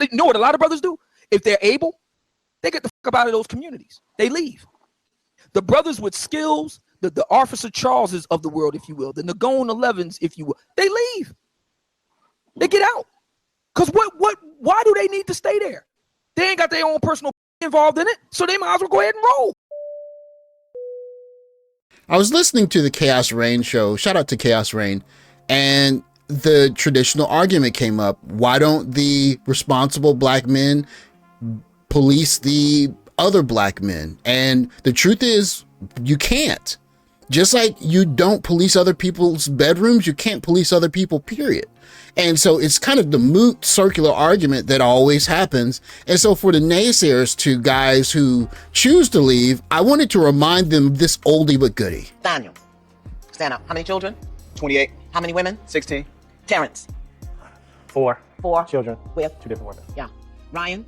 You know what a lot of brothers do? If they're able, they get the fuck up out of those communities. They leave. The brothers with skills, the Officer Charleses of the world, if you will, the Nagone 11s, if you will, they leave. They get out. Because why do they need to stay there? They ain't got their own personal involved in it, so they might as well go ahead and roll. I was listening to the Chaos Reign show. Shout out to Chaos Reign. And the traditional argument came up. Why don't the responsible black men police the other black men? And the truth is, you can't. Just like you don't police other people's bedrooms, you can't police other people, period. And so it's kind of the moot circular argument that always happens. And so for the naysayers to guys who choose to leave, I wanted to remind them of this oldie but goodie. Daniel, stand up. How many children? 28. How many women? 16. Terrence? 4 4 children. With? 2 different women. Yeah. Ryan?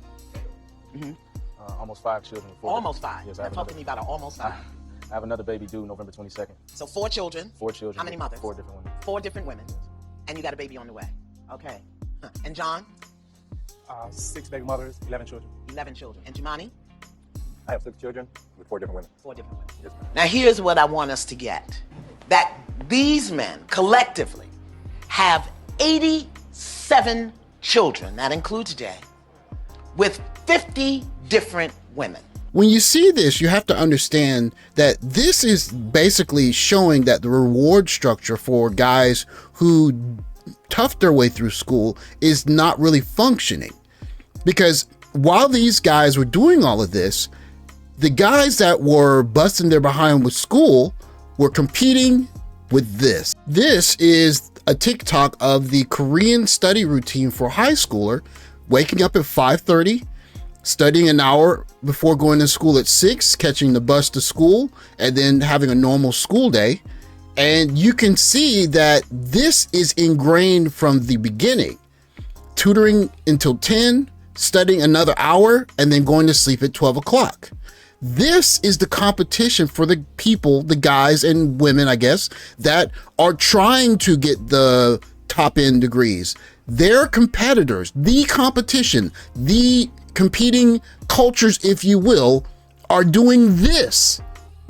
Almost 5 children. Almost 5. Yes, Talk to me about it. Almost 5. I have another baby due November 22nd. So 4 children. 4 children. How many mothers? 4 different women. 4 different women. And you got a baby on the way. Okay. And John? 6 baby mothers, 11 children. 11 children. And Jumani? I have 6 children with 4 different women. 4 different women. Yes, ma'am. Now here's what I want us to get. That these men collectively have 87 children, that includes Jay, with 50 different women. When you see this, you have to understand that this is basically showing that the reward structure for guys who tough their way through school is not really functioning. Because while these guys were doing all of this, the guys that were busting their behind with school were competing with this. This is a TikTok of the Korean study routine for a high schooler, waking up at 5:30, studying an hour before going to school at 6, catching the bus to school, and then having a normal school day. And you can see that this is ingrained from the beginning. Tutoring until 10, studying another hour, and then going to sleep at 12 o'clock. This is the competition for the people, the guys and women, I guess, that are trying to get the top end degrees. Their competitors, the competition, the competing cultures, if you will, are doing this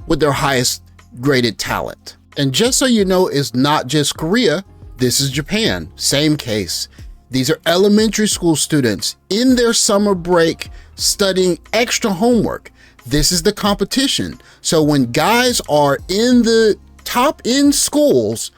with their highest graded talent. And just so you know, it's not just Korea. This is Japan. Same case. These are elementary school students in their summer break studying extra homework. This is the competition. So when guys are in the top end schools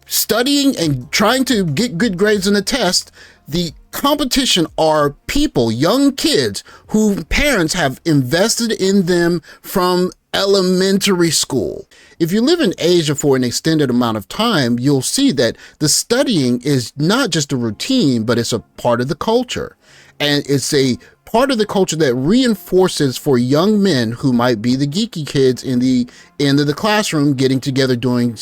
studying and trying to get good grades in the test, the competition are people, young kids who parents have invested in them from elementary school. If you live in Asia for an extended amount of time, you'll see that the studying is not just a routine, but it's a part of the culture. And it's a part of the culture that reinforces for young men who might be the geeky kids in the end of the classroom getting together doing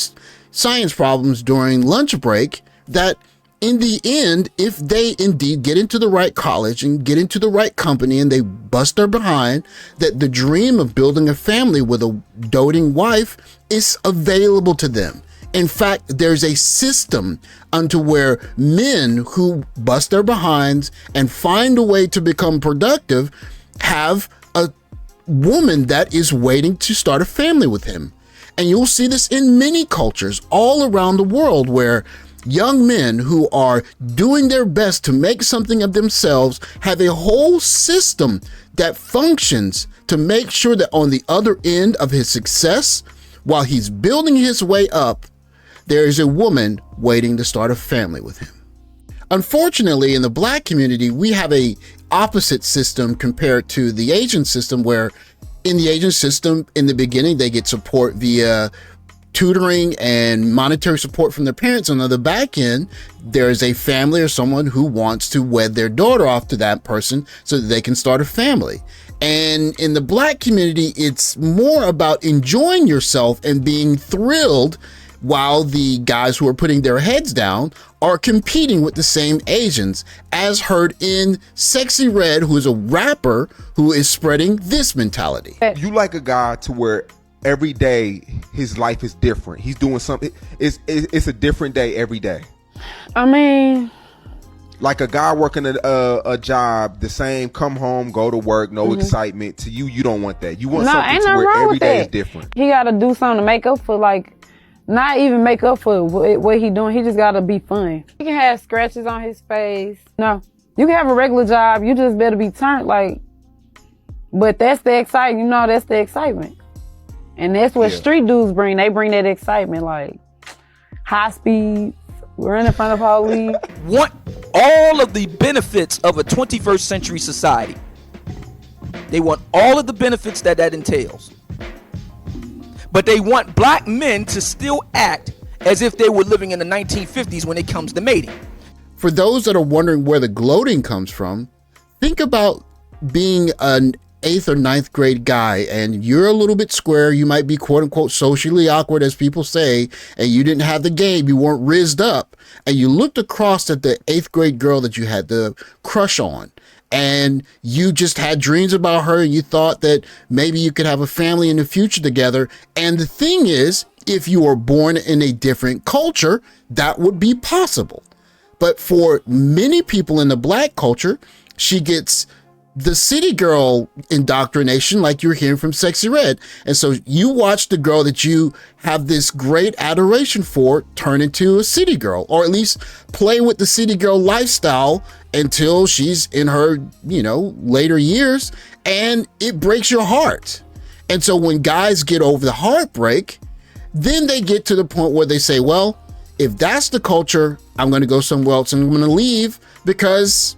science problems during lunch break, that in the end, if they indeed get into the right college and get into the right company and they bust their behind, that the dream of building a family with a doting wife is available to them. In fact, there's a system unto where men who bust their behinds and find a way to become productive have a woman that is waiting to start a family with him. And you'll see this in many cultures all around the world, where young men who are doing their best to make something of themselves have a whole system that functions to make sure that on the other end of his success, while he's building his way up, there is a woman waiting to start a family with him. Unfortunately, in the Black community, we have a opposite system compared to the Asian system, where in the Asian system, in the beginning, they get support via tutoring and monetary support from their parents. On the back end, there is a family or someone who wants to wed their daughter off to that person so that they can start a family. And in the Black community, it's more about enjoying yourself and being thrilled, while the guys who are putting their heads down are competing with the same Asians, as heard in Sexy Red, who is a rapper who is spreading this mentality. You like a guy to where every day his life is different. He's doing something. It's a different day every day. I mean, like a guy working a job, the same, come home, go to work, no excitement. To you, you don't want that. You want something ain't to nothing where wrong every with day that. is different. He got to do something to make up for, like, not even make up for what he doing. He just got to be fun. He can have scratches on his face. No, you can have a regular job. You just better be turned, like, but that's the excitement. You know, that's the excitement. And that's what street dudes bring. They bring that excitement, like high speed, running in front of police. Want all of the benefits of a 21st century society. They want all of the benefits that entails. But they want black men to still act as if they were living in the 1950s when it comes to mating. For those that are wondering where the gloating comes from, think about being an 8th or 9th grade guy and you're a little bit square. You might be quote unquote socially awkward, as people say, and you didn't have the game. You weren't rizzed up, and you looked across at the 8th grade girl that you had the crush on, and you just had dreams about her, and you thought that maybe you could have a family in the future together. And the thing is, if you were born in a different culture, that would be possible. But for many people in the black culture, she gets the city girl indoctrination, like you're hearing from Sexy Red. And so you watch the girl that you have this great adoration for turn into a city girl, or at least play with the city girl lifestyle until she's in her, later years, and it breaks your heart. And so when guys get over the heartbreak, then they get to the point where they say, well, if that's the culture, I'm going to go somewhere else and I'm going to leave because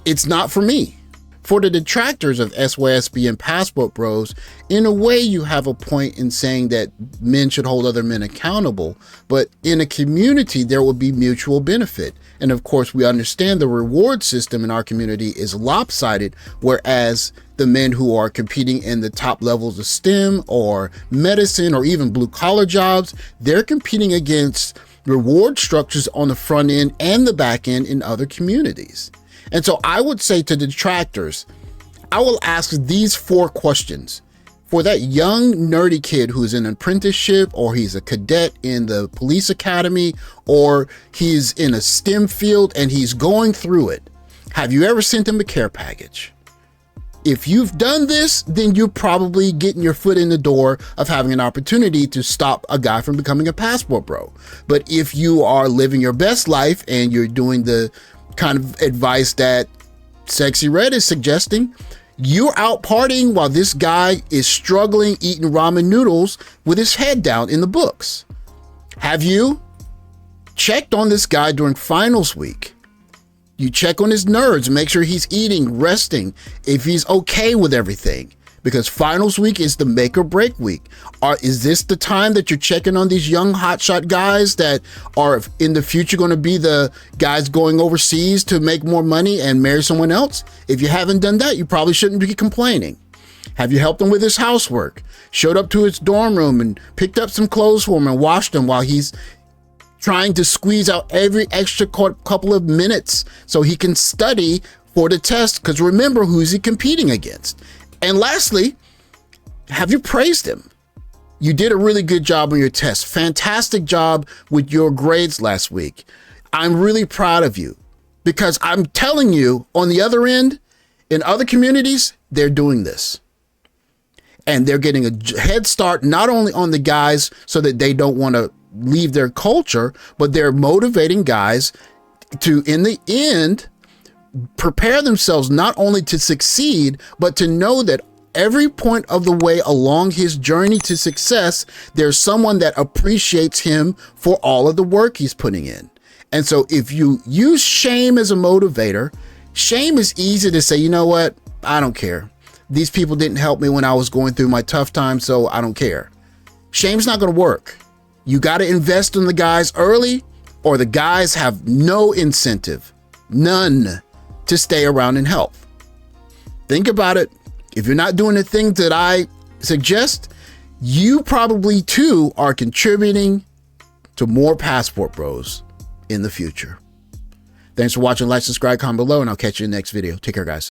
it's not for me. For the detractors of SYSBM Passport Bros, in a way you have a point in saying that men should hold other men accountable, but in a community there will be mutual benefit. And of course we understand the reward system in our community is lopsided, whereas the men who are competing in the top levels of STEM or medicine or even blue collar jobs, they're competing against reward structures on the front end and the back end in other communities. And so I would say to detractors, I will ask these 4 questions. For that young nerdy kid who's in an apprenticeship, or he's a cadet in the police academy, or he's in a STEM field and he's going through it, have you ever sent him a care package? If you've done this, then you're probably getting your foot in the door of having an opportunity to stop a guy from becoming a passport bro. But if you are living your best life and you're doing the kind of advice that Sexy Red is suggesting, you're out partying while this guy is struggling eating ramen noodles with his head down in the books. Have you checked on this guy during finals week? You check on his nerves, make sure he's eating, resting, if he's okay with everything. Because finals week is the make or break week. Is this the time that you're checking on these young hotshot guys that are in the future going to be the guys going overseas to make more money and marry someone else? If you haven't done that, you probably shouldn't be complaining. Have you helped him with his housework? Showed up to his dorm room and picked up some clothes for him and washed them while he's trying to squeeze out every extra couple of minutes so he can study for the test? Because remember, who's he competing against? And lastly, have you praised him? You did a really good job on your test. Fantastic job with your grades last week. I'm really proud of you, because I'm telling you, on the other end, in other communities, they're doing this. And they're getting a head start, not only on the guys so that they don't want to leave their culture, but they're motivating guys to, in the end, prepare themselves not only to succeed, but to know that every point of the way along his journey to success, there's someone that appreciates him for all of the work he's putting in. And so if you use shame as a motivator, shame is easy to say, you know what? I don't care. These people didn't help me when I was going through my tough time, so I don't care. Shame's not going to work. You got to invest in the guys early, or the guys have no incentive, none, to stay around and help. Think about it. If you're not doing the things that I suggest, you probably too are contributing to more passport bros in the future. Thanks for watching. Like, subscribe, comment below, and I'll catch you in the next video. Take care, guys.